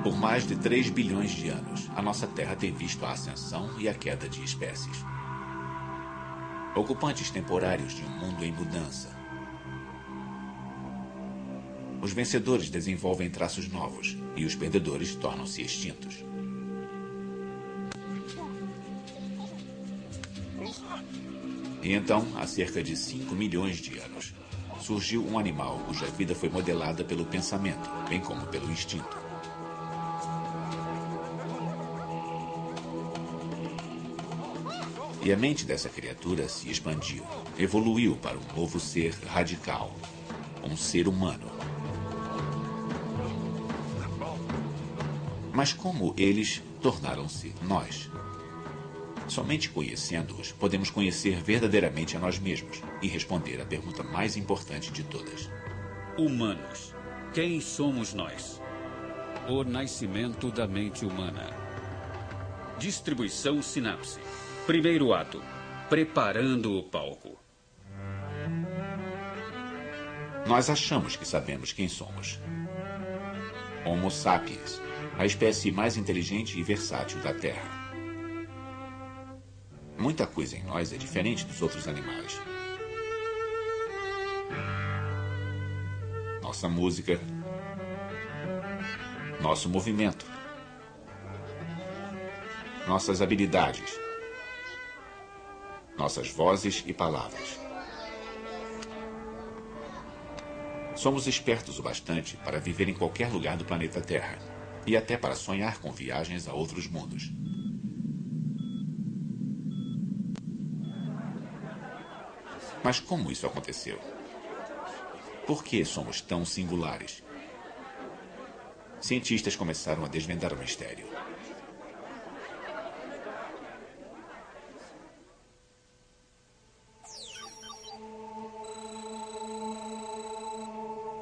Por mais de 3 bilhões de anos, a nossa Terra tem visto a ascensão e a queda de espécies. Ocupantes temporários de um mundo em mudança. Os vencedores desenvolvem traços novos e os perdedores tornam-se extintos. E então, há cerca de 5 milhões de anos, surgiu um animal cuja vida foi modelada pelo pensamento, bem como pelo instinto. E a mente dessa criatura se expandiu, evoluiu para um novo ser radical, um ser humano. Mas como eles tornaram-se nós? Somente conhecendo-os, podemos conhecer verdadeiramente a nós mesmos e responder à pergunta mais importante de todas. Humanos. Quem somos nós? O nascimento da mente humana. Distribuição sinapse. Primeiro ato. Preparando o palco. Nós achamos que sabemos quem somos. Homo sapiens, a espécie mais inteligente e versátil da Terra. Muita coisa em nós é diferente dos outros animais. Nossa música, nosso movimento, nossas habilidades, nossas vozes e palavras. Somos espertos o bastante para viver em qualquer lugar do planeta Terra e até para sonhar com viagens a outros mundos. Mas como isso aconteceu? Por que somos tão singulares? Cientistas começaram a desvendar o mistério.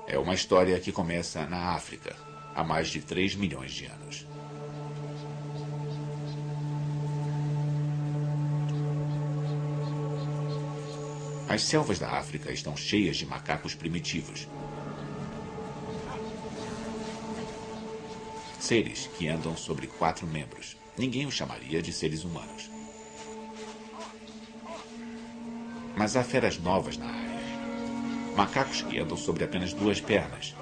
É uma história que começa na África, há mais de 3 milhões de anos. As selvas da África estão cheias de macacos primitivos. Seres que andam sobre 4 membros. Ninguém os chamaria de seres humanos. Mas há feras novas na área. Macacos que andam sobre apenas 2 pernas.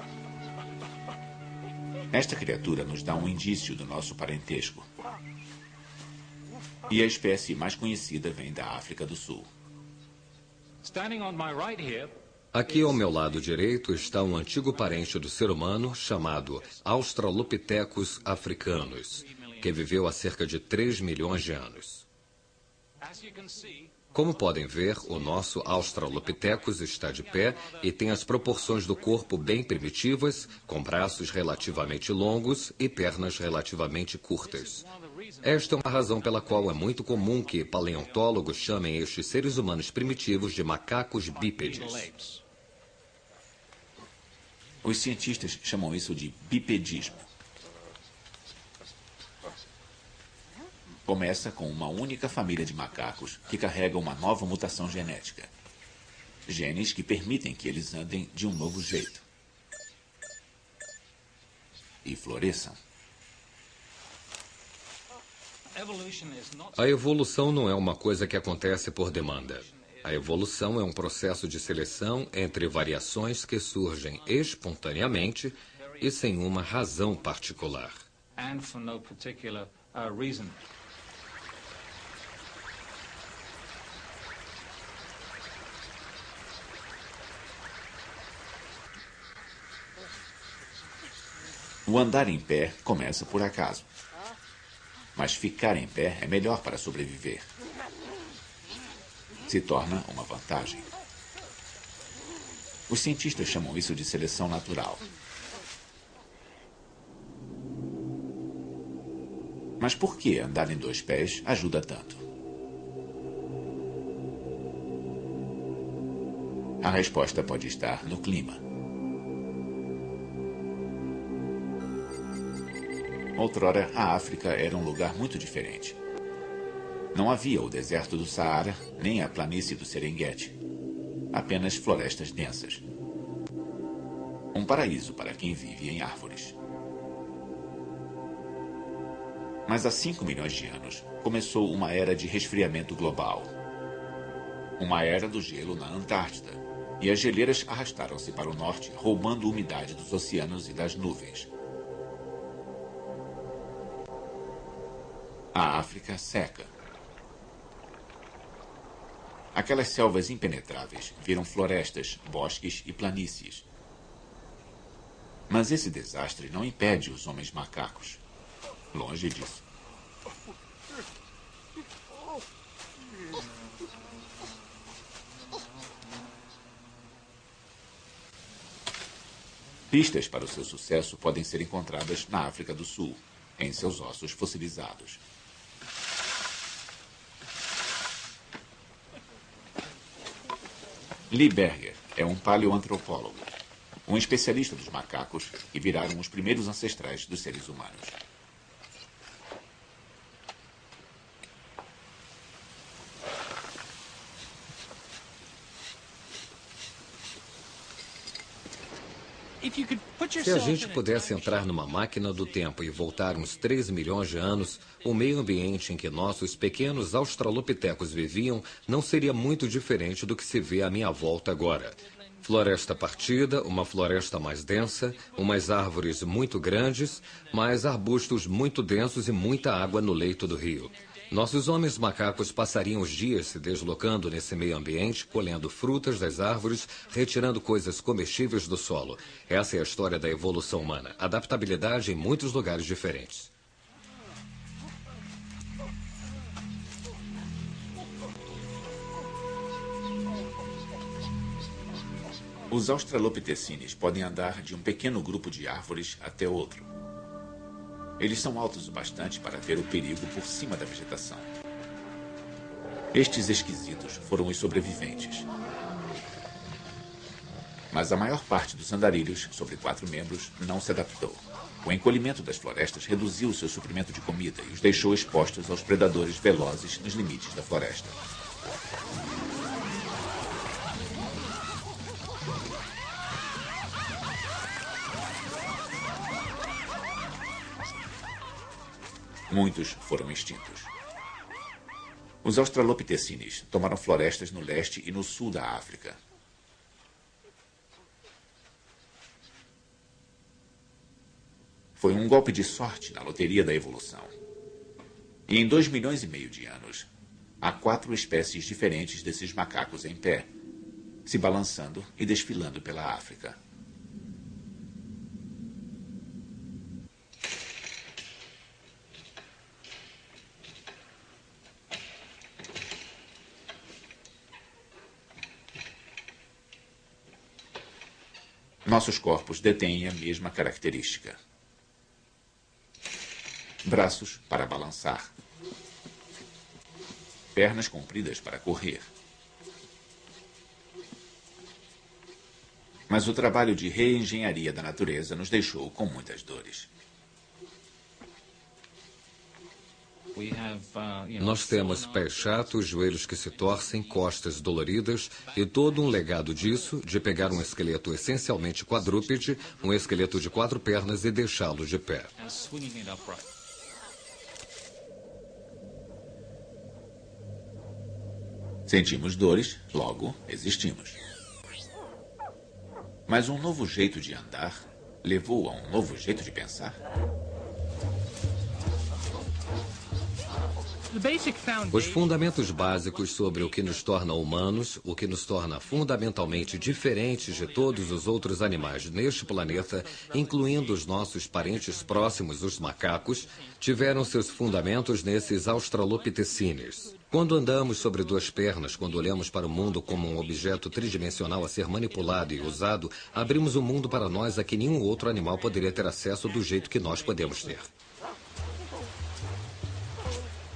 Esta criatura nos dá um indício do nosso parentesco. E a espécie mais conhecida vem da África do Sul. Aqui ao meu lado direito está um antigo parente do ser humano chamado Australopithecus africanus, que viveu há cerca de 3 milhões de anos. Como podem ver, o nosso Australopithecus está de pé e tem as proporções do corpo bem primitivas, com braços relativamente longos e pernas relativamente curtas. Esta é uma razão pela qual é muito comum que paleontólogos chamem estes seres humanos primitivos de macacos bípedes. Os cientistas chamam isso de bipedismo. Começa com uma única família de macacos que carrega uma nova mutação genética. Genes que permitem que eles andem de um novo jeito. E floresçam. A evolução não é uma coisa que acontece por demanda. A evolução é um processo de seleção entre variações que surgem espontaneamente e sem uma razão particular. O andar em pé começa por acaso. Mas ficar em pé é melhor para sobreviver. Se torna uma vantagem. Os cientistas chamam isso de seleção natural. Mas por que andar em 2 pés ajuda tanto? A resposta pode estar no clima. Outrora, a África era um lugar muito diferente. Não havia o deserto do Saara, nem a planície do Serengeti. Apenas florestas densas. Um paraíso para quem vive em árvores. Mas há 5 milhões de anos começou uma era de resfriamento global. Uma era do gelo na Antártida. E as geleiras arrastaram-se para o norte, roubando umidade dos oceanos e das nuvens. A África seca. Aquelas selvas impenetráveis viram florestas, bosques e planícies. Mas esse desastre não impede os homens macacos. Longe disso. Pistas para o seu sucesso podem ser encontradas na África do Sul, em seus ossos fossilizados. Lee Berger é um paleoantropólogo, um especialista dos macacos que viraram os primeiros ancestrais dos seres humanos. Se a gente pudesse entrar numa máquina do tempo e voltar uns 3 milhões de anos, o meio ambiente em que nossos pequenos australopitecos viviam não seria muito diferente do que se vê à minha volta agora. Floresta partida, uma floresta mais densa, umas árvores muito grandes, mais arbustos muito densos e muita água no leito do rio. Nossos homens macacos passariam os dias se deslocando nesse meio ambiente, colhendo frutas das árvores, retirando coisas comestíveis do solo. Essa é a história da evolução humana. Adaptabilidade em muitos lugares diferentes. Os australopitecines podem andar de um pequeno grupo de árvores até outro. Eles são altos o bastante para ver o perigo por cima da vegetação. Estes esquisitos foram os sobreviventes. Mas a maior parte dos andarilhos, sobre 4 membros, não se adaptou. O encolhimento das florestas reduziu seu suprimento de comida e os deixou expostos aos predadores velozes nos limites da floresta. Muitos foram extintos. Os australopitecines tomaram florestas no leste e no sul da África. Foi um golpe de sorte na loteria da evolução. E em 2,5 milhões de anos, há 4 espécies diferentes desses macacos em pé, se balançando e desfilando pela África. Nossos corpos detêm a mesma característica. Braços para balançar. Pernas compridas para correr. Mas o trabalho de reengenharia da natureza nos deixou com muitas dores. Nós temos pés chatos, joelhos que se torcem, costas doloridas e todo um legado disso, de pegar um esqueleto essencialmente quadrúpede, um esqueleto de 4 pernas e deixá-lo de pé. Sentimos dores, logo existimos. Mas um novo jeito de andar levou a um novo jeito de pensar? Os fundamentos básicos sobre o que nos torna humanos, o que nos torna fundamentalmente diferentes de todos os outros animais neste planeta, incluindo os nossos parentes próximos, os macacos, tiveram seus fundamentos nesses australopitecines. Quando andamos sobre 2 pernas, quando olhamos para o mundo como um objeto tridimensional a ser manipulado e usado, abrimos um mundo para nós a que nenhum outro animal poderia ter acesso do jeito que nós podemos ter.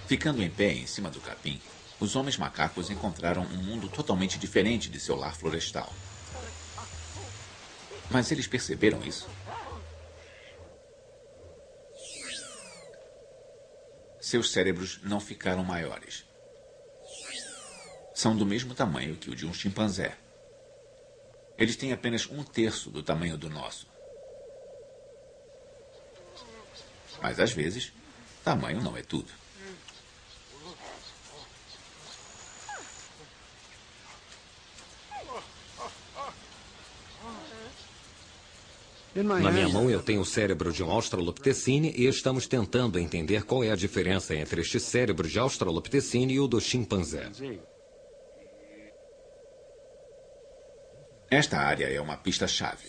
Ficando em pé em cima do capim, os homens macacos encontraram um mundo totalmente diferente de seu lar florestal. Mas eles perceberam isso? Seus cérebros não ficaram maiores. São do mesmo tamanho que o de um chimpanzé. Eles têm apenas 1/3 do tamanho do nosso. Mas às vezes, Tamanho não é tudo. Na minha mão eu tenho o cérebro de um Australopithecine e estamos tentando entender qual é a diferença entre este cérebro de Australopithecine e o do chimpanzé. Esta área é uma pista-chave.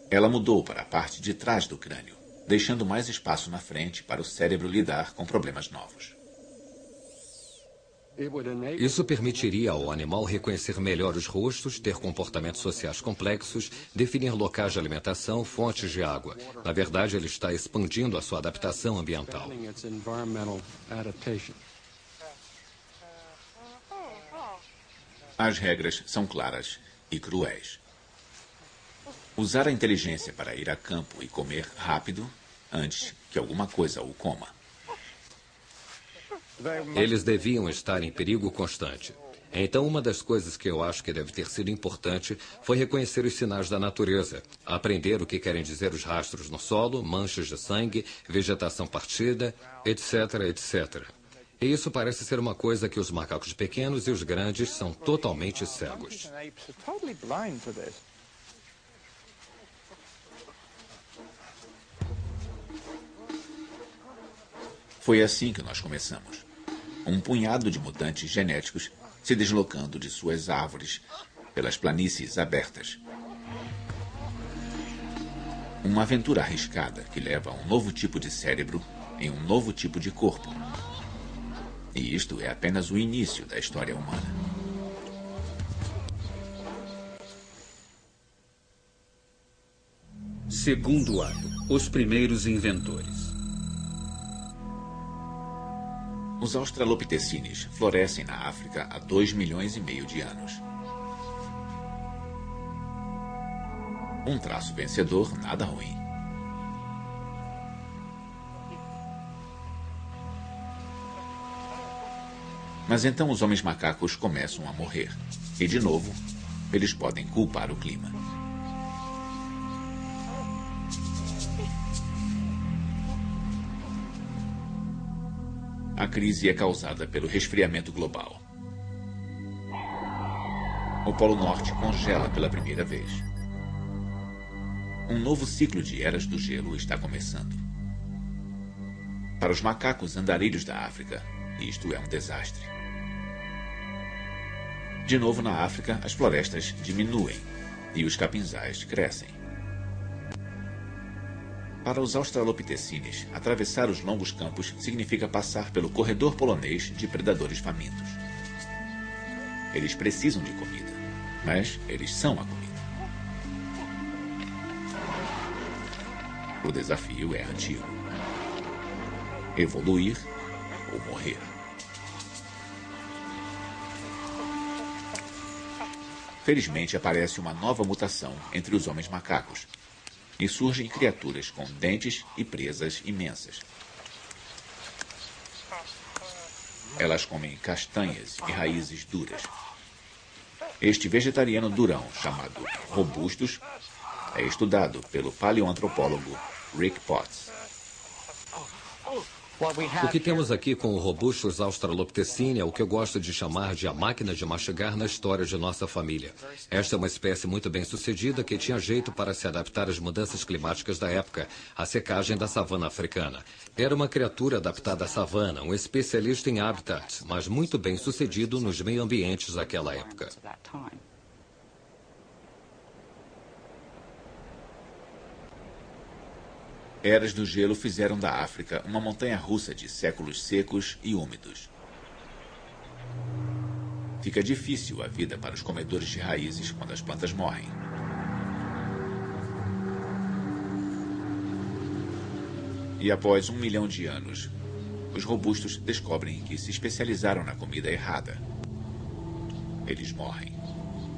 Ela mudou para a parte de trás do crânio, deixando mais espaço na frente para o cérebro lidar com problemas novos. Isso permitiria ao animal reconhecer melhor os rostos, ter comportamentos sociais complexos, definir locais de alimentação, fontes de água. Na verdade, ele está expandindo a sua adaptação ambiental. As regras são claras e cruéis. Usar a inteligência para ir a campo e comer rápido antes que alguma coisa o coma. Eles deviam estar em perigo constante. Então, uma das coisas que eu acho que deve ter sido importante foi reconhecer os sinais da natureza, aprender o que querem dizer os rastros no solo, manchas de sangue, vegetação partida, etc, etc. E isso parece ser uma coisa que os macacos pequenos e os grandes são totalmente cegos. Foi assim que nós começamos. Um punhado de mutantes genéticos se deslocando de suas árvores pelas planícies abertas. Uma aventura arriscada que leva a um novo tipo de cérebro em um novo tipo de corpo. E isto é apenas o início da história humana. Segundo ato, os primeiros inventores. Os australopithecines florescem na África há 2,5 milhões de anos. Um traço vencedor, nada ruim. Mas então os homens macacos começam a morrer. E, de novo, eles podem culpar o clima. A crise é causada pelo resfriamento global. O Polo Norte congela pela primeira vez. Um novo ciclo de eras do gelo está começando. Para os macacos andarilhos da África, isto é um desastre. De novo na África, as florestas diminuem e os capinzais crescem. Para os australopithecines, atravessar os longos campos significa passar pelo corredor polonês de predadores famintos. Eles precisam de comida, mas eles são a comida. O desafio é antigo. Evoluir ou morrer. Felizmente aparece uma nova mutação entre os homens macacos. E surgem criaturas com dentes e presas imensas. Elas comem castanhas e raízes duras. Este vegetariano durão, chamado robustus, é estudado pelo paleoantropólogo Rick Potts. O que temos aqui com o Robustus australopithecine é o que eu gosto de chamar de a máquina de mastigar na história de nossa família. Esta é uma espécie muito bem sucedida que tinha jeito para se adaptar às mudanças climáticas da época, a secagem da savana africana. Era uma criatura adaptada à savana, um especialista em habitats, mas muito bem sucedido nos meio-ambientes daquela época. Eras do gelo fizeram da África uma montanha-russa de séculos secos e úmidos. Fica difícil a vida para os comedores de raízes quando as plantas morrem. E após 1 milhão de anos, os robustos descobrem que se especializaram na comida errada. Eles morrem.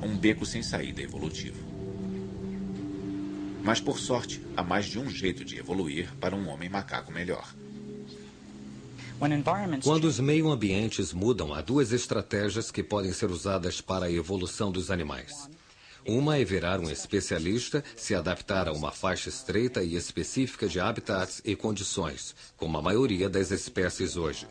Um beco sem saída evolutivo. Mas, por sorte, há mais de um jeito de evoluir para um homem macaco melhor. Quando os meio-ambientes mudam, há duas estratégias que podem ser usadas para a evolução dos animais. Uma é virar um especialista, se adaptar a uma faixa estreita e específica de habitats e condições, como a maioria das espécies hoje.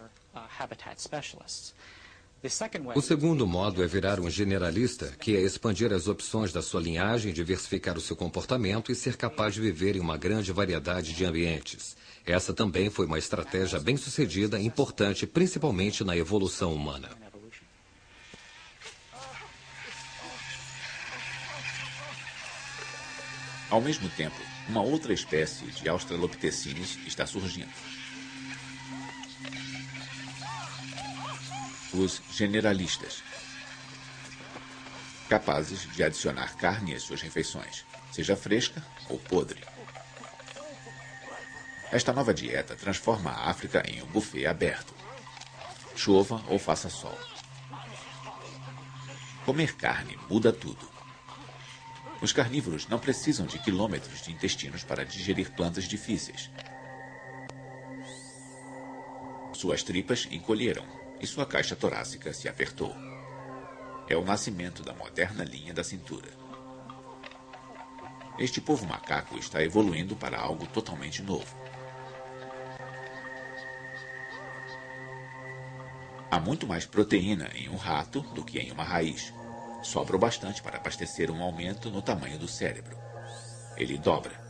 O segundo modo é virar um generalista, que é expandir as opções da sua linhagem, diversificar o seu comportamento e ser capaz de viver em uma grande variedade de ambientes. Essa também foi uma estratégia bem-sucedida e importante, principalmente na evolução humana. Ao mesmo tempo, uma outra espécie de Australopithecines está surgindo. Os generalistas, capazes de adicionar carne às suas refeições, seja fresca ou podre. Esta nova dieta transforma a África em um buffet aberto, chova ou faça sol. Comer carne muda tudo. Os carnívoros não precisam de quilômetros de intestinos para digerir plantas difíceis. Suas tripas encolheram e sua caixa torácica se apertou. É o nascimento da moderna linha da cintura. Este povo macaco está evoluindo para algo totalmente novo. Há muito mais proteína em um rato do que em uma raiz. Sobra o bastante para abastecer um aumento no tamanho do cérebro. Ele dobra.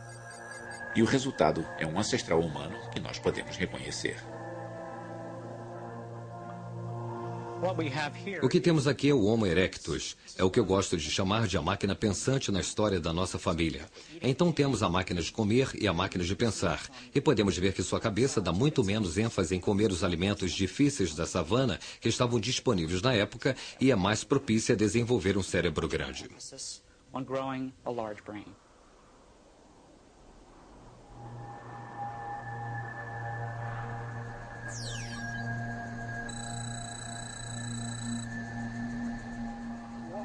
E o resultado é um ancestral humano que nós podemos reconhecer. O que temos aqui é o Homo erectus. É o que eu gosto de chamar de a máquina pensante na história da nossa família. Então temos a máquina de comer e a máquina de pensar. E podemos ver que sua cabeça dá muito menos ênfase em comer os alimentos difíceis da savana que estavam disponíveis na época e é mais propícia a desenvolver um cérebro grande.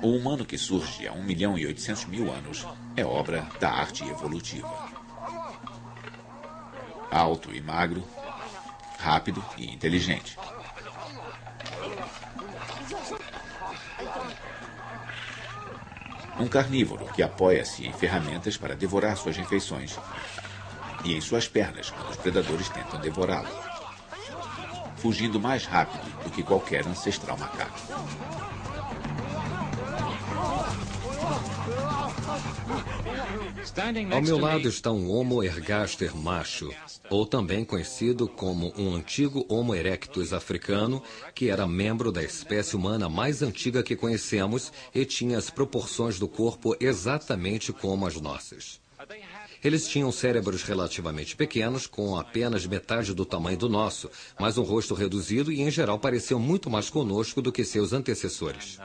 O humano que surge há 1.800.000 anos é obra da arte evolutiva. Alto e magro, rápido e inteligente. Um carnívoro que apoia-se em ferramentas para devorar suas refeições e em suas pernas quando os predadores tentam devorá-lo, fugindo mais rápido do que qualquer ancestral macaco. Ao meu lado está um Homo ergaster macho, ou também conhecido como um antigo Homo erectus africano, que era membro da espécie humana mais antiga que conhecemos e tinha as proporções do corpo exatamente como as nossas. Eles tinham cérebros relativamente pequenos, com apenas metade do tamanho do nosso, mas um rosto reduzido e, em geral, pareciam muito mais conosco do que seus antecessores.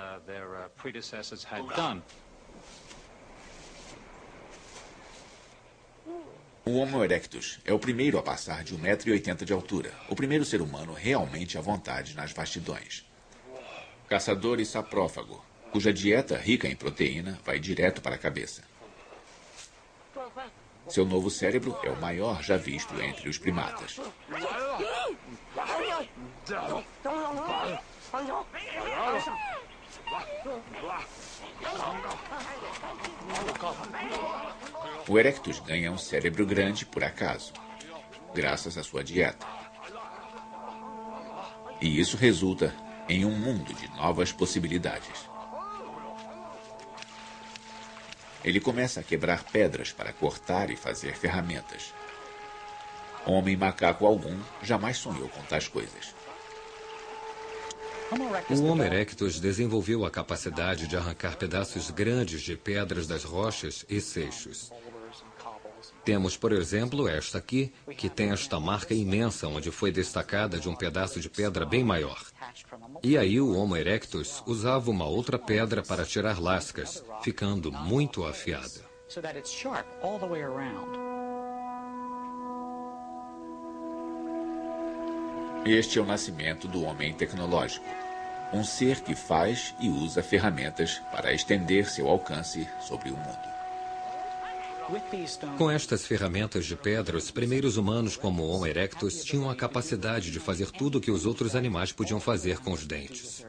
O Homo erectus é o primeiro a passar de 1,80 m de altura, o primeiro ser humano realmente à vontade nas vastidões. Caçador e saprófago, cuja dieta rica em proteína vai direto para a cabeça. Seu novo cérebro é o maior já visto entre os primatas. O Erectus ganha um cérebro grande por acaso, graças à sua dieta. E isso resulta em um mundo de novas possibilidades. Ele começa a quebrar pedras para cortar e fazer ferramentas. Homem macaco algum jamais sonhou com tais coisas. O Homo erectus desenvolveu a capacidade de arrancar pedaços grandes de pedras das rochas e seixos. Temos, por exemplo, esta aqui, que tem esta marca imensa onde foi destacada de um pedaço de pedra bem maior. E aí o Homo erectus usava uma outra pedra para tirar lascas, ficando muito afiada. Este é o nascimento do homem tecnológico. Um ser que faz e usa ferramentas para estender seu alcance sobre o mundo. Com estas ferramentas de pedra, os primeiros humanos como o Homo erectus tinham a capacidade de fazer tudo o que os outros animais podiam fazer com os dentes.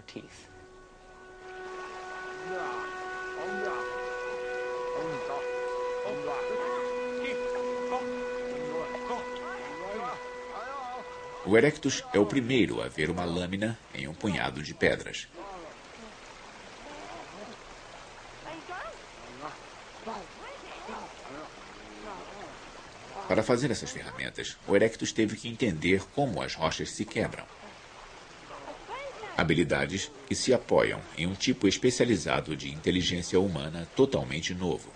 O Erectus é o primeiro a ver uma lâmina em um punhado de pedras. Para fazer essas ferramentas, o Erectus teve que entender como as rochas se quebram. Habilidades que se apoiam em um tipo especializado de inteligência humana totalmente novo,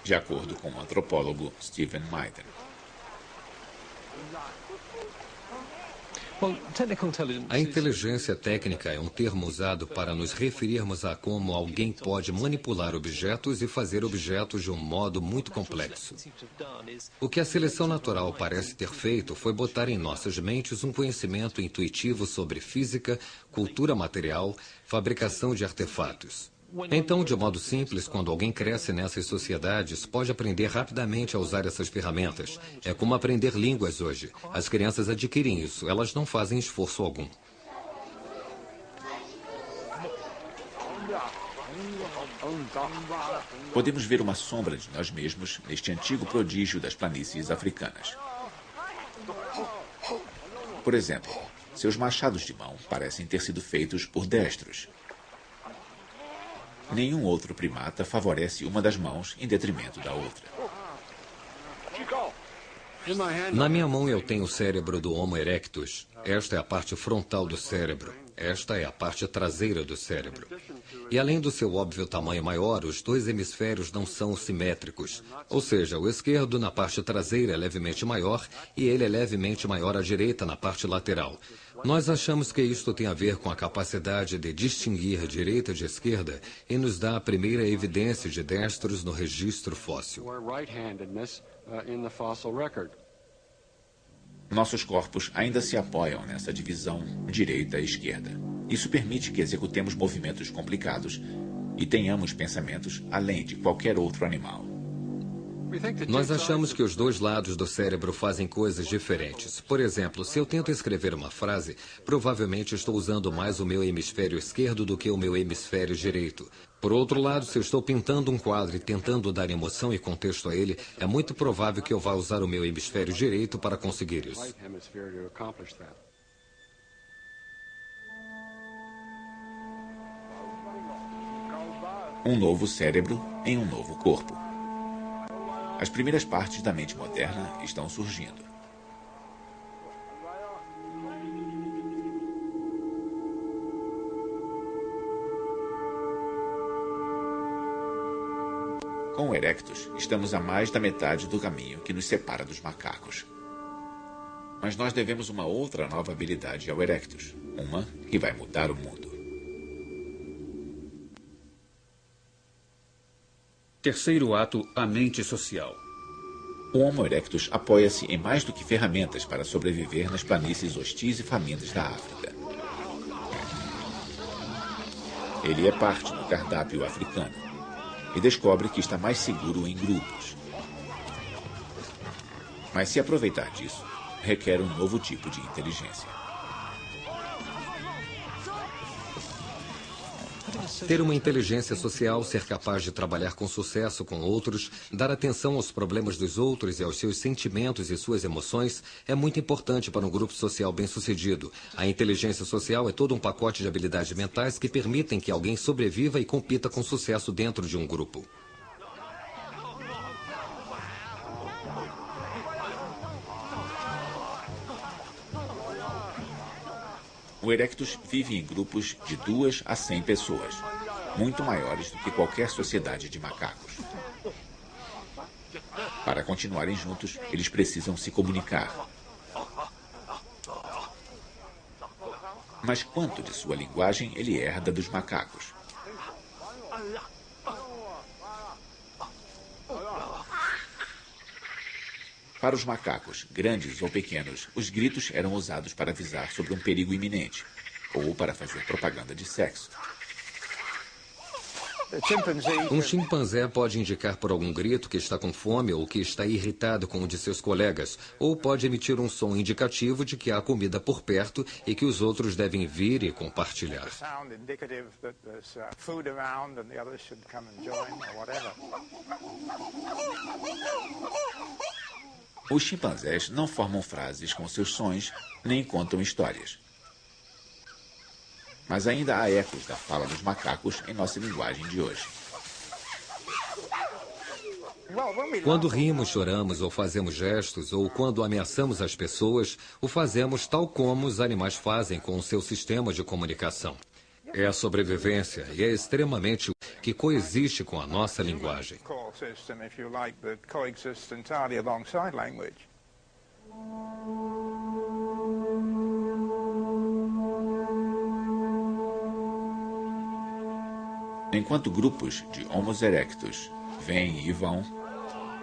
de acordo com o antropólogo Stephen Maiden. A inteligência técnica é um termo usado para nos referirmos a como alguém pode manipular objetos e fazer objetos de um modo muito complexo. O que a seleção natural parece ter feito foi botar em nossas mentes um conhecimento intuitivo sobre física, cultura material, fabricação de artefatos. Então, de modo simples, quando alguém cresce nessas sociedades, pode aprender rapidamente a usar essas ferramentas. É como aprender línguas hoje. As crianças adquirem isso, elas não fazem esforço algum. Podemos ver uma sombra de nós mesmos neste antigo prodígio das planícies africanas. Por exemplo, seus machados de mão parecem ter sido feitos por destros. Nenhum outro primata favorece uma das mãos em detrimento da outra. Na minha mão eu tenho o cérebro do Homo erectus. Esta é a parte frontal do cérebro. Esta é a parte traseira do cérebro. E além do seu óbvio tamanho maior, os dois hemisférios não são simétricos. Ou seja, o esquerdo na parte traseira é levemente maior e ele é levemente maior à direita na parte lateral. Nós achamos que isto tem a ver com a capacidade de distinguir direita de esquerda e nos dá a primeira evidência de destros no registro fóssil. Nossos corpos ainda se apoiam nessa divisão direita e esquerda. Isso permite que executemos movimentos complicados e tenhamos pensamentos além de qualquer outro animal. Nós achamos que os dois lados do cérebro fazem coisas diferentes. Por exemplo, se eu tento escrever uma frase, provavelmente estou usando mais o meu hemisfério esquerdo do que o meu hemisfério direito. Por outro lado, se eu estou pintando um quadro e tentando dar emoção e contexto a ele, é muito provável que eu vá usar o meu hemisfério direito para conseguir isso. Um novo cérebro em um novo corpo. As primeiras partes da mente moderna estão surgindo. Com o Erectus, estamos a mais da metade do caminho que nos separa dos macacos. Mas nós devemos uma outra nova habilidade ao Erectus, uma que vai mudar o mundo. Terceiro ato, a mente social. O Homo erectus apoia-se em mais do que ferramentas para sobreviver nas planícies hostis e famintas da África. Ele é parte do cardápio africano e descobre que está mais seguro em grupos. Mas se aproveitar disso, requer um novo tipo de inteligência. Ter uma inteligência social, ser capaz de trabalhar com sucesso com outros, dar atenção aos problemas dos outros e aos seus sentimentos e suas emoções é muito importante para um grupo social bem-sucedido. A inteligência social é todo um pacote de habilidades mentais que permitem que alguém sobreviva e compita com sucesso dentro de um grupo. O Erectus vive em grupos de 2 a 100 pessoas, muito maiores do que qualquer sociedade de macacos. Para continuarem juntos, eles precisam se comunicar. Mas quanto de sua linguagem ele herda dos macacos? Para os macacos, grandes ou pequenos, os gritos eram usados para avisar sobre um perigo iminente ou para fazer propaganda de sexo. Um chimpanzé pode indicar por algum grito que está com fome ou que está irritado com um de seus colegas, ou pode emitir um som indicativo de que há comida por perto e que os outros devem vir e compartilhar. Os chimpanzés não formam frases com seus sons, nem contam histórias. Mas ainda há ecos da fala dos macacos em nossa linguagem de hoje. Quando rimos, choramos ou fazemos gestos, ou quando ameaçamos as pessoas, o fazemos tal como os animais fazem com o seu sistema de comunicação. É a sobrevivência e é extremamente que coexiste com a nossa linguagem. Enquanto grupos de Homo erectus vêm e vão,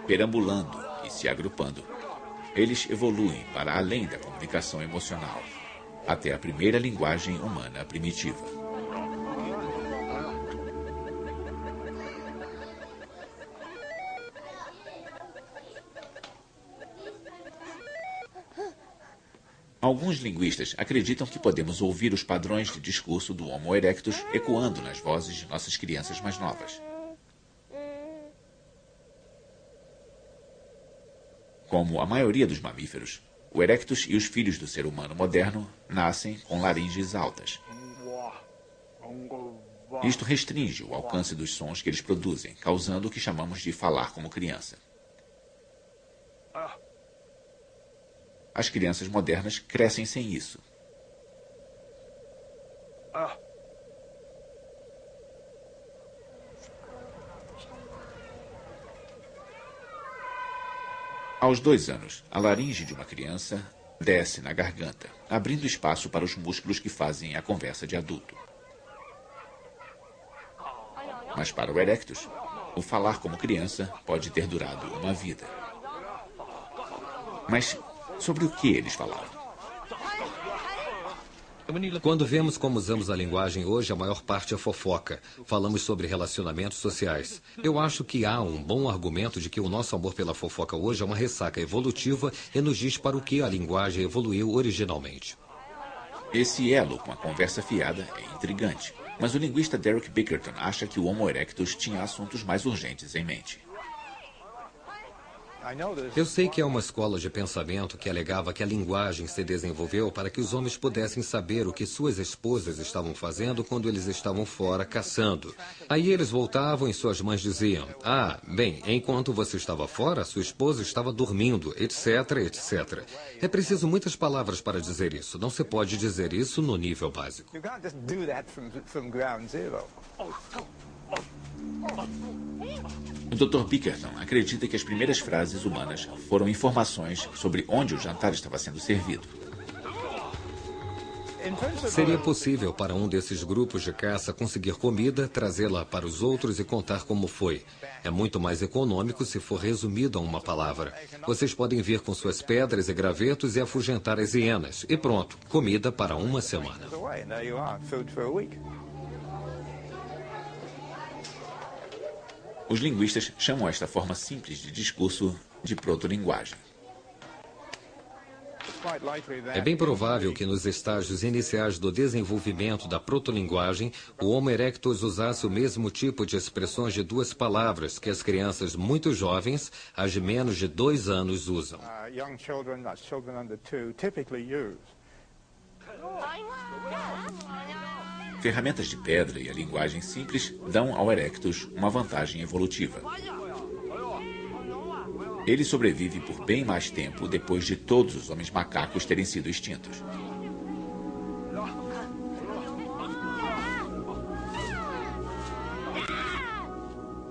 perambulando e se agrupando, eles evoluem para além da comunicação emocional, até a primeira linguagem humana primitiva. Alguns linguistas acreditam que podemos ouvir os padrões de discurso do Homo erectus ecoando nas vozes de nossas crianças mais novas. Como a maioria dos mamíferos, o erectus e os filhos do ser humano moderno nascem com laringes altas. Isto restringe o alcance dos sons que eles produzem, causando o que chamamos de falar como criança. As crianças modernas crescem sem isso. Aos 2 anos, a laringe de uma criança desce na garganta, abrindo espaço para os músculos que fazem a conversa de adulto. Mas para o erectus, o falar como criança pode ter durado uma vida. Mas sobre o que eles falavam? Quando vemos como usamos a linguagem hoje, a maior parte é fofoca. Falamos sobre relacionamentos sociais. Eu acho que há um bom argumento de que o nosso amor pela fofoca hoje é uma ressaca evolutiva e nos diz para o que a linguagem evoluiu originalmente. Esse elo com a conversa fiada é intrigante, mas o linguista Derek Bickerton acha que o Homo erectus tinha assuntos mais urgentes em mente. Eu sei que é uma escola de pensamento que alegava que a linguagem se desenvolveu para que os homens pudessem saber o que suas esposas estavam fazendo quando eles estavam fora caçando. Aí eles voltavam e suas mães diziam: "Ah, bem, enquanto você estava fora, sua esposa estava dormindo, etc, etc." É preciso muitas palavras para dizer isso. Não se pode dizer isso no nível básico. O Dr. Bickerton acredita que as primeiras frases humanas foram informações sobre onde o jantar estava sendo servido. Seria possível para um desses grupos de caça conseguir comida, trazê-la para os outros e contar como foi. É muito mais econômico se for resumido a uma palavra. Vocês podem vir com suas pedras e gravetos e afugentar as hienas. E pronto, comida para uma semana. Os linguistas chamam esta forma simples de discurso de protolinguagem. É bem provável que nos estágios iniciais do desenvolvimento da protolinguagem, o Homo erectus usasse o mesmo tipo de expressões de 2 palavras que as crianças muito jovens, as de menos de 2 anos, usam. Ferramentas de pedra e a linguagem simples dão ao erectus uma vantagem evolutiva. Ele sobrevive por bem mais tempo depois de todos os homens macacos terem sido extintos.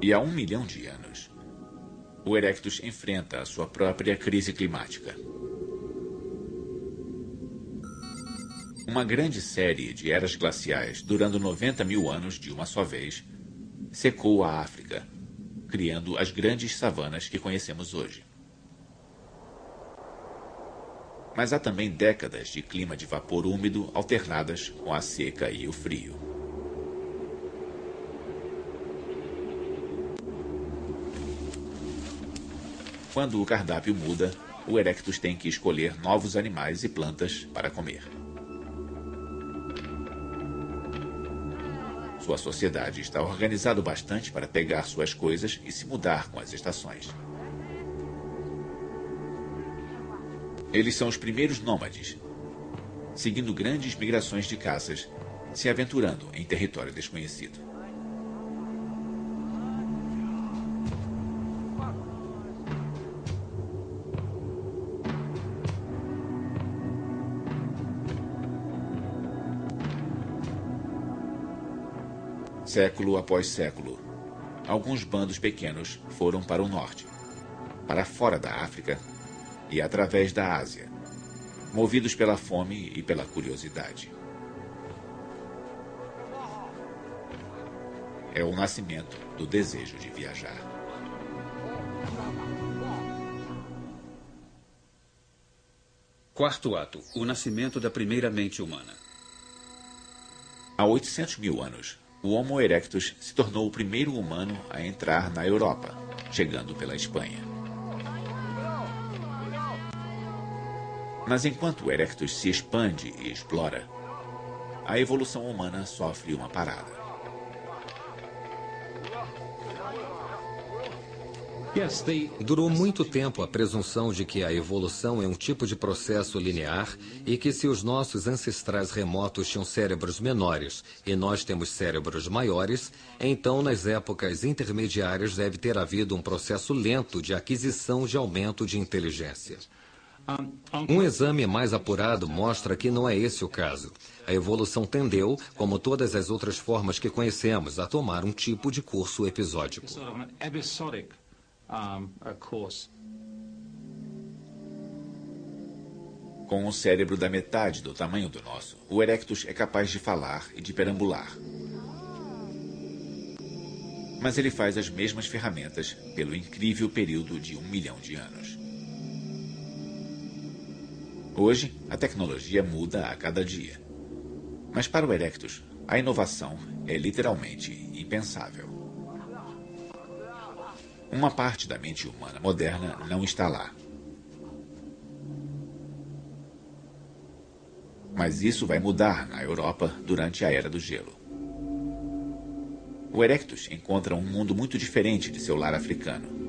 E há 1 milhão de anos, o erectus enfrenta a sua própria crise climática. Uma grande série de eras glaciais, durando 90 mil anos de uma só vez, secou a África, criando as grandes savanas que conhecemos hoje. Mas há também décadas de clima de vapor úmido alternadas com a seca e o frio. Quando o cardápio muda, o erectus tem que escolher novos animais e plantas para comer. Sua sociedade está organizada bastante para pegar suas coisas e se mudar com as estações. Eles são os primeiros nômades, seguindo grandes migrações de caças, se aventurando em território desconhecido. Século após século, alguns bandos pequenos foram para o norte, para fora da África e através da Ásia, movidos pela fome e pela curiosidade. É o nascimento do desejo de viajar. Quarto ato, o nascimento da primeira mente humana. Há 800 mil anos, o Homo erectus se tornou o primeiro humano a entrar na Europa, chegando pela Espanha. Mas enquanto o erectus se expande e explora, a evolução humana sofre uma parada. Durou muito tempo a presunção de que a evolução é um tipo de processo linear e que se os nossos ancestrais remotos tinham cérebros menores e nós temos cérebros maiores, então nas épocas intermediárias deve ter havido um processo lento de aquisição de aumento de inteligência. Um exame mais apurado mostra que não é esse o caso. A evolução tendeu, como todas as outras formas que conhecemos, a tomar um tipo de curso episódico. Com um cérebro da metade do tamanho do nosso, o erectus é capaz de falar e de perambular. Mas ele faz as mesmas ferramentas pelo incrível período de 1 milhão de anos. Hoje, a tecnologia muda a cada dia. Mas para o erectus, a inovação é literalmente impensável. Uma parte da mente humana moderna não está lá. Mas isso vai mudar na Europa durante a Era do Gelo. O erectus encontra um mundo muito diferente de seu lar africano.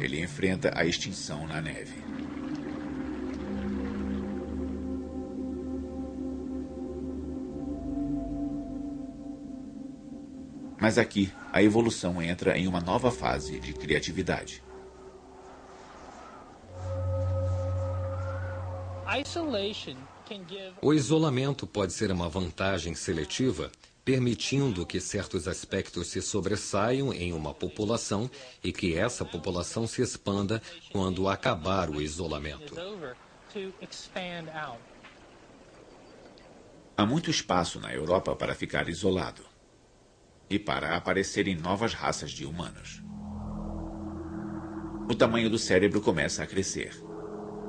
Ele enfrenta a extinção na neve. Mas aqui, a evolução entra em uma nova fase de criatividade. O isolamento pode ser uma vantagem seletiva, permitindo que certos aspectos se sobressaiam em uma população e que essa população se expanda quando acabar o isolamento. Há muito espaço na Europa para ficar isolado e para aparecerem novas raças de humanos. O tamanho do cérebro começa a crescer.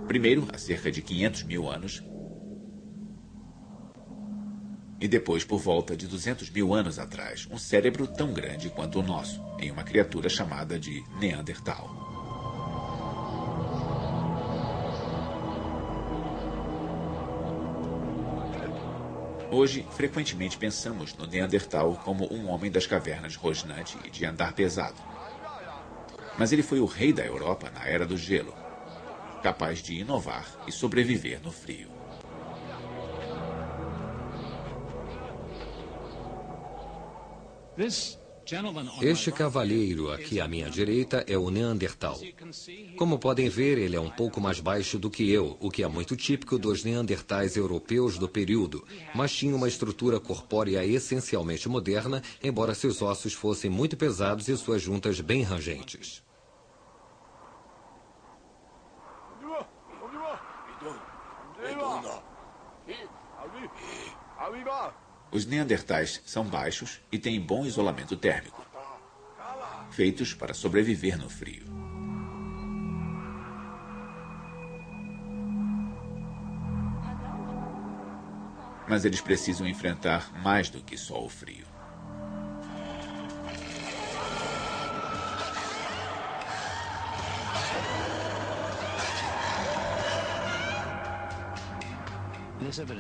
Primeiro, há cerca de 500 mil anos, e depois, por volta de 200 mil anos atrás, um cérebro tão grande quanto o nosso, em uma criatura chamada de Neandertal. Hoje, frequentemente pensamos no Neandertal como um homem das cavernas rosnante e de andar pesado. Mas ele foi o rei da Europa na Era do Gelo, capaz de inovar e sobreviver no frio. Este cavalheiro aqui à minha direita é o Neandertal. Como podem ver, ele é um pouco mais baixo do que eu, o que é muito típico dos neandertais europeus do período, mas tinha uma estrutura corpórea essencialmente moderna, embora seus ossos fossem muito pesados e suas juntas bem rangentes. Os neandertais são baixos e têm bom isolamento térmico, feitos para sobreviver no frio. Mas eles precisam enfrentar mais do que só o frio.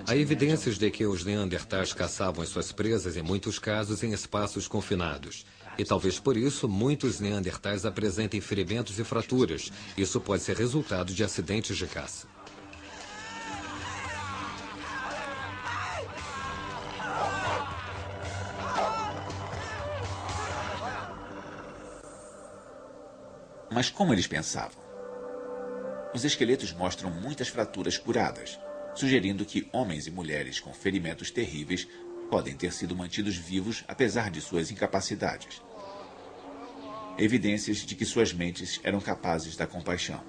Há evidências de que os neandertais caçavam as suas presas, em muitos casos, em espaços confinados. E talvez por isso muitos neandertais apresentem ferimentos e fraturas. Isso pode ser resultado de acidentes de caça. Mas como eles pensavam? Os esqueletos mostram muitas fraturas curadas, sugerindo que homens e mulheres com ferimentos terríveis podem ter sido mantidos vivos apesar de suas incapacidades. Evidências de que suas mentes eram capazes da compaixão.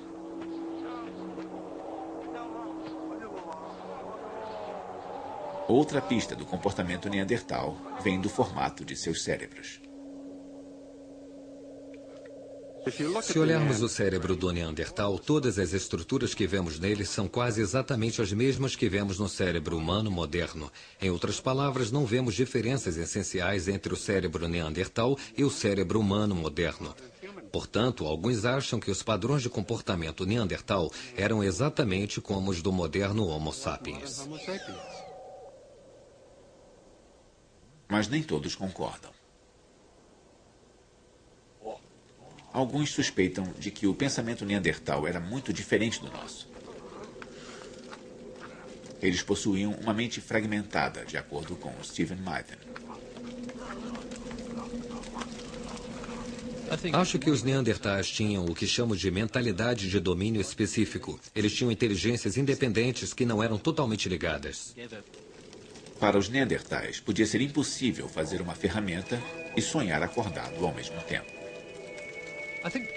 Outra pista do comportamento neandertal vem do formato de seus cérebros. Se olharmos o cérebro do Neandertal, todas as estruturas que vemos nele são quase exatamente as mesmas que vemos no cérebro humano moderno. Em outras palavras, não vemos diferenças essenciais entre o cérebro Neandertal e o cérebro humano moderno. Portanto, alguns acham que os padrões de comportamento Neandertal eram exatamente como os do moderno Homo sapiens. Mas nem todos concordam. Alguns suspeitam de que o pensamento neandertal era muito diferente do nosso. Eles possuíam uma mente fragmentada, de acordo com Stephen Mythen. Acho que os neandertais tinham o que chamo de mentalidade de domínio específico. Eles tinham inteligências independentes que não eram totalmente ligadas. Para os neandertais, podia ser impossível fazer uma ferramenta e sonhar acordado ao mesmo tempo.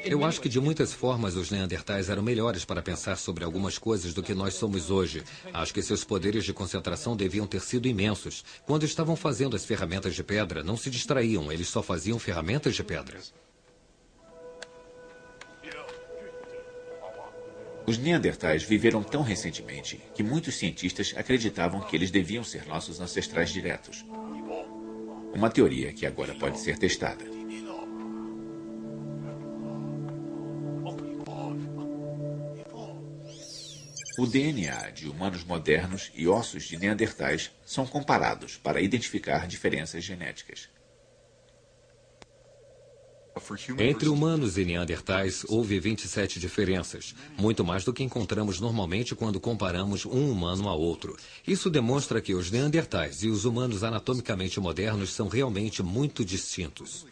Eu acho que de muitas formas os neandertais eram melhores para pensar sobre algumas coisas do que nós somos hoje. Acho que seus poderes de concentração deviam ter sido imensos. Quando estavam fazendo as ferramentas de pedra, não se distraíam, eles só faziam ferramentas de pedra. Os neandertais viveram tão recentemente que muitos cientistas acreditavam que eles deviam ser nossos ancestrais diretos. Uma teoria que agora pode ser testada. O DNA de humanos modernos e ossos de neandertais são comparados para identificar diferenças genéticas. Entre humanos e neandertais, houve 27 diferenças, muito mais do que encontramos normalmente quando comparamos um humano a outro. Isso demonstra que os neandertais e os humanos anatomicamente modernos são realmente muito distintos.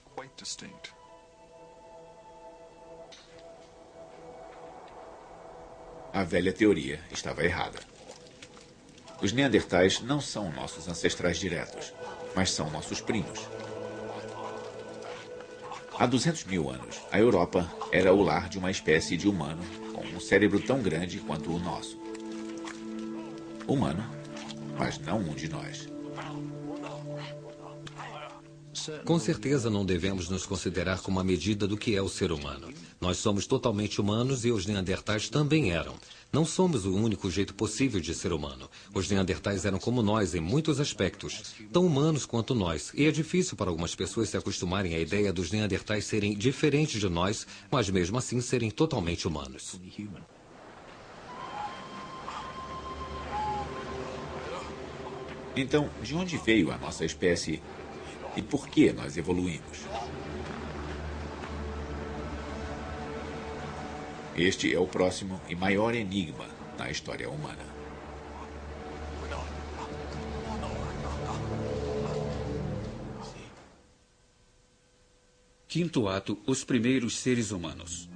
A velha teoria estava errada. Os neandertais não são nossos ancestrais diretos, mas são nossos primos. Há 200 mil anos, a Europa era o lar de uma espécie de humano com um cérebro tão grande quanto o nosso. Humano, mas não um de nós. Com certeza não devemos nos considerar como a medida do que é o ser humano. Nós somos totalmente humanos e os neandertais também eram. Não somos o único jeito possível de ser humano. Os neandertais eram como nós em muitos aspectos, tão humanos quanto nós. E é difícil para algumas pessoas se acostumarem à ideia dos neandertais serem diferentes de nós, mas mesmo assim serem totalmente humanos. Então, de onde veio a nossa espécie e por que nós evoluímos? Este é o próximo e maior enigma na história humana. Quinto ato, os primeiros seres humanos.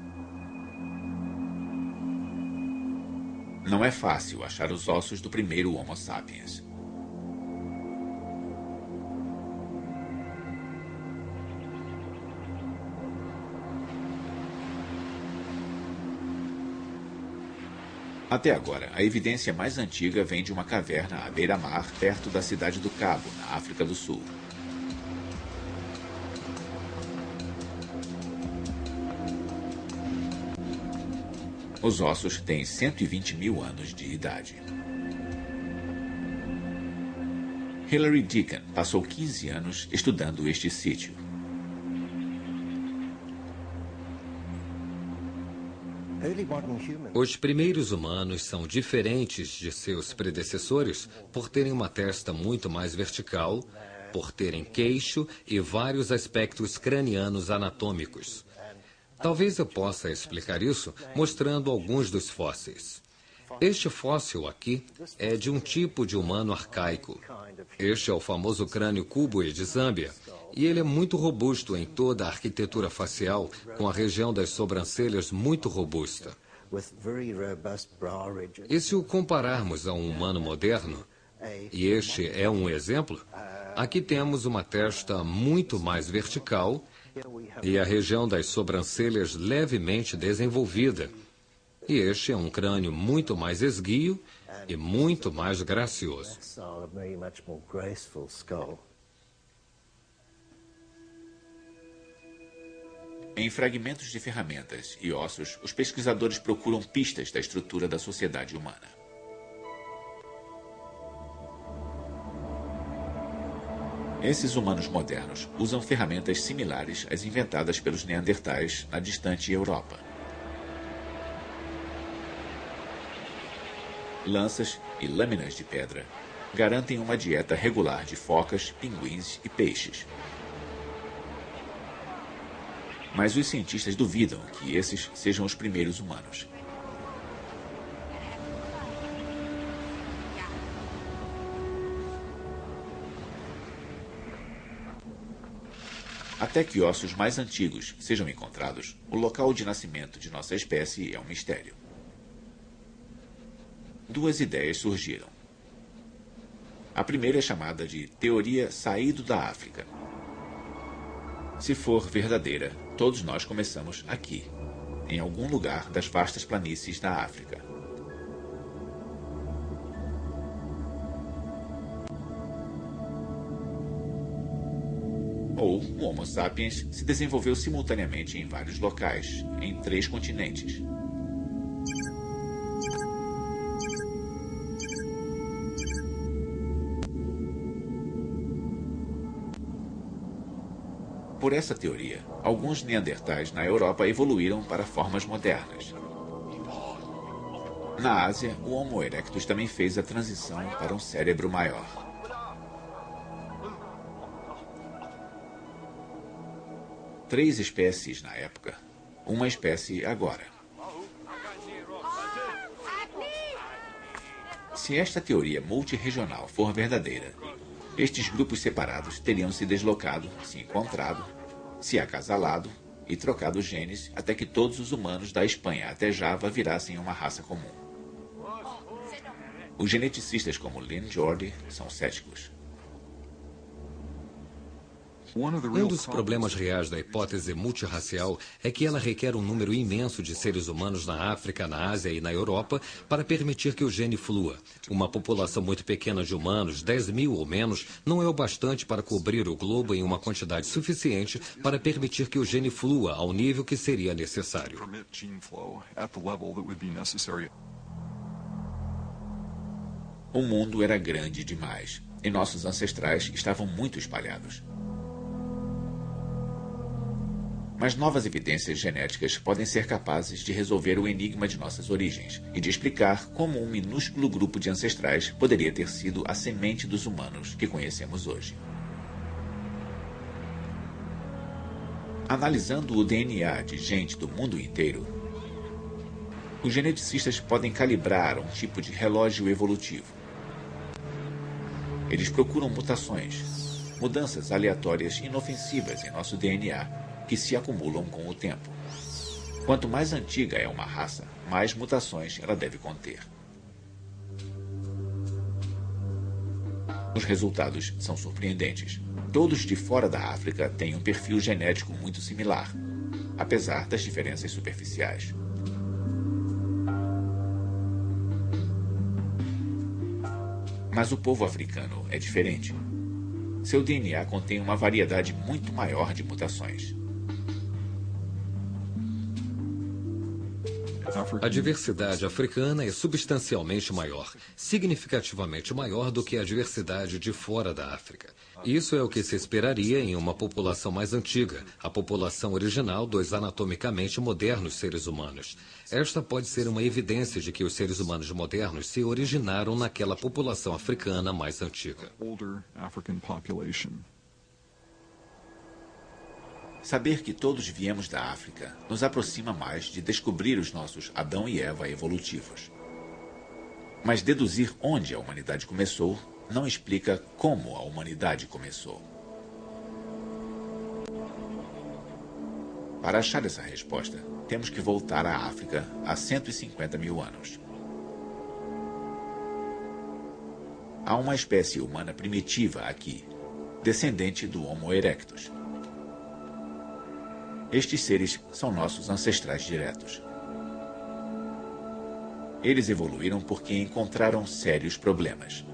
Não é fácil achar os ossos do primeiro Homo sapiens. Até agora, a evidência mais antiga vem de uma caverna à beira-mar, perto da cidade do Cabo, na África do Sul. Os ossos têm 120 mil anos de idade. Hilary Deacon passou 15 anos estudando este sítio. Os primeiros humanos são diferentes de seus predecessores por terem uma testa muito mais vertical, por terem queixo e vários aspectos cranianos anatômicos. Talvez eu possa explicar isso mostrando alguns dos fósseis. Este fóssil aqui é de um tipo de humano arcaico. Este é o famoso crânio Kubwe de Zâmbia, e ele é muito robusto em toda a arquitetura facial, com a região das sobrancelhas muito robusta. E se o compararmos a um humano moderno, e este é um exemplo, aqui temos uma testa muito mais vertical e a região das sobrancelhas levemente desenvolvida. E este é um crânio muito mais esguio e muito mais gracioso. Em fragmentos de ferramentas e ossos, os pesquisadores procuram pistas da estrutura da sociedade humana. Esses humanos modernos usam ferramentas similares às inventadas pelos neandertais na distante Europa. Lanças e lâminas de pedra garantem uma dieta regular de focas, pinguins e peixes. Mas os cientistas duvidam que esses sejam os primeiros humanos. Até que ossos mais antigos sejam encontrados, o local de nascimento de nossa espécie é um mistério. Duas ideias surgiram. A primeira é chamada de teoria saído da África. Se for verdadeira, todos nós começamos aqui, em algum lugar das vastas planícies da África. Ou o Homo sapiens se desenvolveu simultaneamente em vários locais, em 3 continentes. Por essa teoria, alguns neandertais na Europa evoluíram para formas modernas. Na Ásia, o Homo erectus também fez a transição para um cérebro maior. Três espécies na época, uma espécie agora. Se esta teoria multirregional for verdadeira, estes grupos separados teriam se deslocado, se encontrado, se acasalado e trocado genes até que todos os humanos da Espanha até Java virassem uma raça comum. Os geneticistas como Lynn Jordi são céticos. Um dos problemas reais da hipótese multirracial é que ela requer um número imenso de seres humanos na África, na Ásia e na Europa para permitir que o gene flua. Uma população muito pequena de humanos, 10 mil ou menos, não é o bastante para cobrir o globo em uma quantidade suficiente para permitir que o gene flua ao nível que seria necessário. O mundo era grande demais e nossos ancestrais estavam muito espalhados. Mas novas evidências genéticas podem ser capazes de resolver o enigma de nossas origens e de explicar como um minúsculo grupo de ancestrais poderia ter sido a semente dos humanos que conhecemos hoje. Analisando o DNA de gente do mundo inteiro, os geneticistas podem calibrar um tipo de relógio evolutivo. Eles procuram mutações, mudanças aleatórias inofensivas em nosso DNA, que se acumulam com o tempo. Quanto mais antiga é uma raça, mais mutações ela deve conter. Os resultados são surpreendentes. Todos de fora da África têm um perfil genético muito similar, apesar das diferenças superficiais. Mas o povo africano é diferente. Seu DNA contém uma variedade muito maior de mutações. A diversidade africana é substancialmente maior, significativamente maior do que a diversidade de fora da África. Isso é o que se esperaria em uma população mais antiga, a população original dos anatomicamente modernos seres humanos. Esta pode ser uma evidência de que os seres humanos modernos se originaram naquela população africana mais antiga. Saber que todos viemos da África nos aproxima mais de descobrir os nossos Adão e Eva evolutivos. Mas deduzir onde a humanidade começou não explica como a humanidade começou. Para achar essa resposta, temos que voltar à África há 150 mil anos. Há uma espécie humana primitiva aqui, descendente do Homo erectus. Estes seres são nossos ancestrais diretos. Eles evoluíram porque encontraram sérios problemas.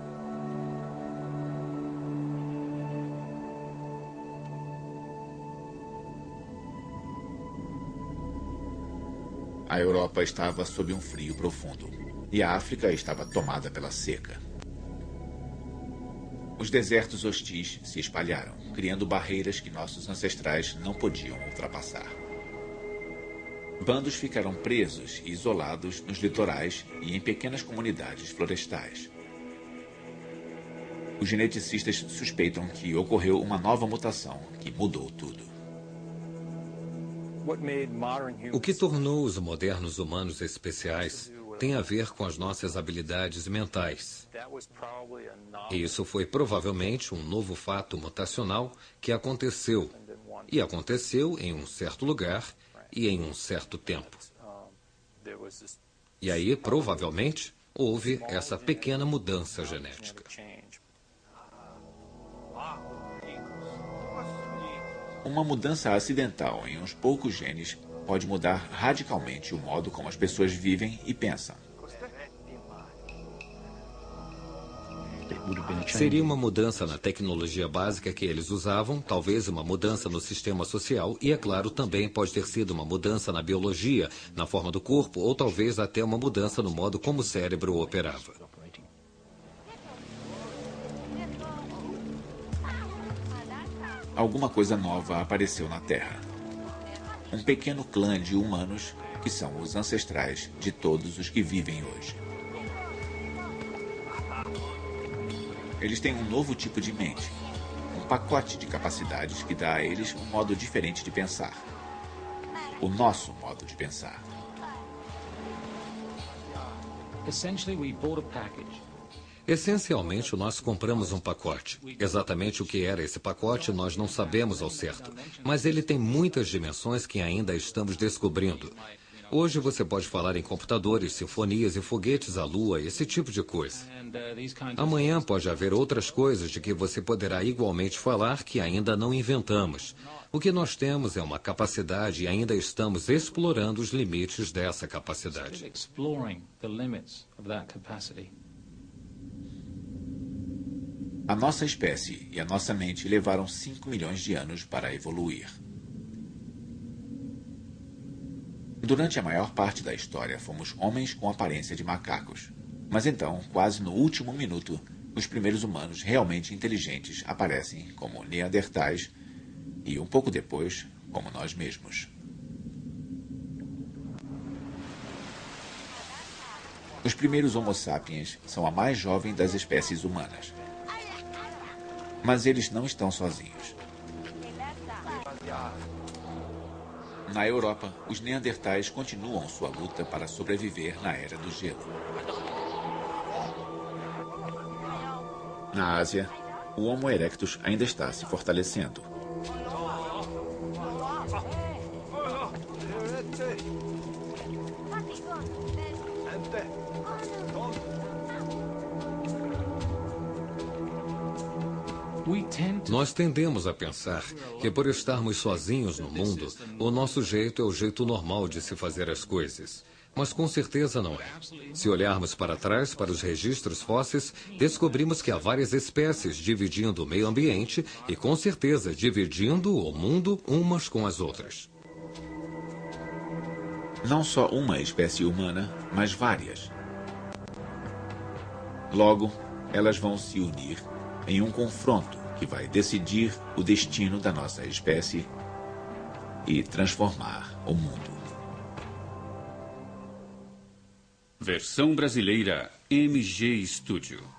A Europa estava sob um frio profundo e a África estava tomada pela seca. Os desertos hostis se espalharam, criando barreiras que nossos ancestrais não podiam ultrapassar. Bandos ficaram presos e isolados nos litorais e em pequenas comunidades florestais. Os geneticistas suspeitam que ocorreu uma nova mutação que mudou tudo. O que tornou os modernos humanos especiais tem a ver com as nossas habilidades mentais. E isso foi provavelmente um novo fato mutacional que aconteceu. E aconteceu em um certo lugar e em um certo tempo. E aí, provavelmente, houve essa pequena mudança genética. Uma mudança acidental em uns poucos genes pode mudar radicalmente o modo como as pessoas vivem e pensam. Seria uma mudança na tecnologia básica que eles usavam, talvez uma mudança no sistema social e, é claro, também pode ter sido uma mudança na biologia, na forma do corpo, ou talvez até uma mudança no modo como o cérebro operava. Alguma coisa nova apareceu na Terra. Um pequeno clã de humanos que são os ancestrais de todos os que vivem hoje. Eles têm um novo tipo de mente, um pacote de capacidades que dá a eles um modo diferente de pensar. O nosso modo de pensar. Essencialmente, nós compramos um pacote. Exatamente o que era esse pacote nós não sabemos ao certo, mas ele tem muitas dimensões que ainda estamos descobrindo. Hoje você pode falar em computadores, sinfonias e foguetes à lua, esse tipo de coisa. Amanhã pode haver outras coisas de que você poderá igualmente falar que ainda não inventamos. O que nós temos é uma capacidade e ainda estamos explorando os limites dessa capacidade. A nossa espécie e a nossa mente levaram 5 milhões de anos para evoluir. Durante a maior parte da história, fomos homens com aparência de macacos. Mas então, quase no último minuto, os primeiros humanos realmente inteligentes aparecem como neandertais e, um pouco depois, como nós mesmos. Os primeiros Homo sapiens são a mais jovem das espécies humanas. Mas eles não estão sozinhos. Na Europa, os neandertais continuam sua luta para sobreviver na Era do Gelo. Na Ásia, o Homo erectus ainda está se fortalecendo. Nós tendemos a pensar que por estarmos sozinhos no mundo, o nosso jeito é o jeito normal de se fazer as coisas. Mas com certeza não é. Se olharmos para trás, para os registros fósseis, descobrimos que há várias espécies dividindo o meio ambiente e, com certeza, dividindo o mundo umas com as outras. Não só uma espécie humana, mas várias. Logo, elas vão se unir em um confronto que vai decidir o destino da nossa espécie e transformar o mundo. Versão brasileira MG Studio.